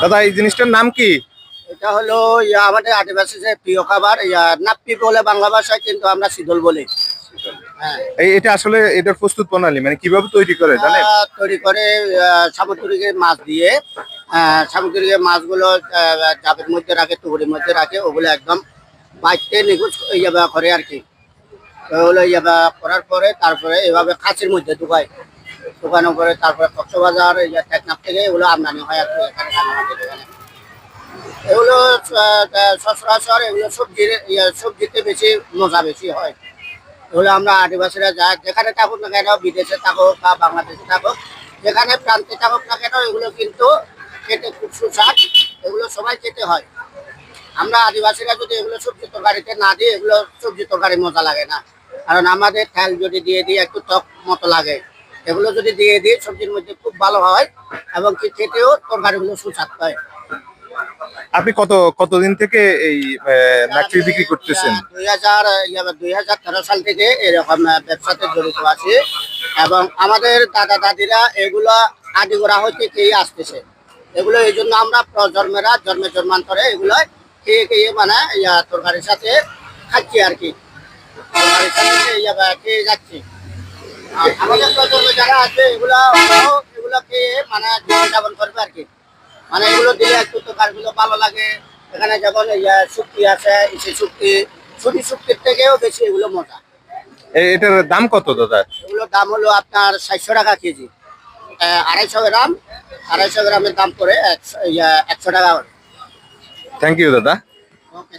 দাদা এই জিনিসটার নাম কি? এটা হলো আমাদের আদিবাসী যে প্রিয় খাবার নাপ্পি বলে বাংলা ভাষায়, কিন্তু আমরা শীতল বলি। হ্যাঁ, এটা আসলে এটার প্রস্তুত প্রণালী মানে কিভাবে তৈরি করে জানেন? তৈরি করে সামুদ্রিকের মাছ দিয়ে। সামুদ্রিকের মাছগুলো চাপের মধ্যে রাখে, টুকরির মধ্যে রাখে, ওগুলো একদম বাইতে নিখুঁজ ইয়াবা করে আর কি। ওগুলো ইয়াবা করার পরে তারপরে এভাবে খাঁচির মধ্যে ঢুকায়, ঢুকানোর পরে তারপরে কক্সবাজার টেকনাফ থেকে এগুলো আমদানি হয় আর কি এখানে আমাদের এখানে। এগুলো সচরাচর এগুলো সবজিতে বেশি মজা বেশি হয়। এগুলো আমরা আদিবাসীরা যা যেখানে থাকুক না কেন, বিদেশে থাকুক বা বাংলাদেশে থাকুক, যেখানে প্রান্তে থাকুক না কেন, এগুলো কিন্তু খেতে খুব সুস্বাদ। এগুলো সবাই খেতে হয়। আমরা আদিবাসীরা যদি এগুলো সবজি তরকারিতে না দিই, এগুলো সবজি তরকারি মজা লাগে না। কারণ আমাদের তেল যদি দিয়ে দিই একটু টক মতো লাগে। এগুলো যদি দিয়ে দিই সবজির মধ্যে খুব ভালো হয় এবং কি খেতেও তরকারিগুলো সুস্বাদ হয়। আপনি কতদিন থেকে এই নাকচি বিক্রি করতেছেন? 2013 সাল থেকে এরকম ব্যবসাতে জড়িত আছি এবং আমাদের দাদা দাদিরা এগুলো আদিগোড়া হইতে খেয়ে আসতেছে। এগুলো এই জন্য আমরা প্রজন্মেরা জন্মান্তরে এগুলো খেয়ে খেয়ে মানে তরকারির সাথে খাচ্ছি আর কি, তরকারির সাথে খেয়ে যাচ্ছি। আর আমাদের প্রজন্মে যারা আছে এগুলো খেয়ে মানে জীবনযাপন করবে আর কি। মানে এগুলো দিলে একটু তরকারিগুলো ভালো লাগে। এখানে যেমন শুক্তি আছে, ইসে শুক্তি, ছুটি শুক্তির থেকেও বেশি এগুলো মজা। এটার দাম কত দাদা? এগুলোর দাম হলো আপনার 700 টাকা কেজি। 250 গ্রাম, 250 গ্রামের দাম পড়ে 100 টাকা। থ্যাংক ইউ দাদা। ওকে।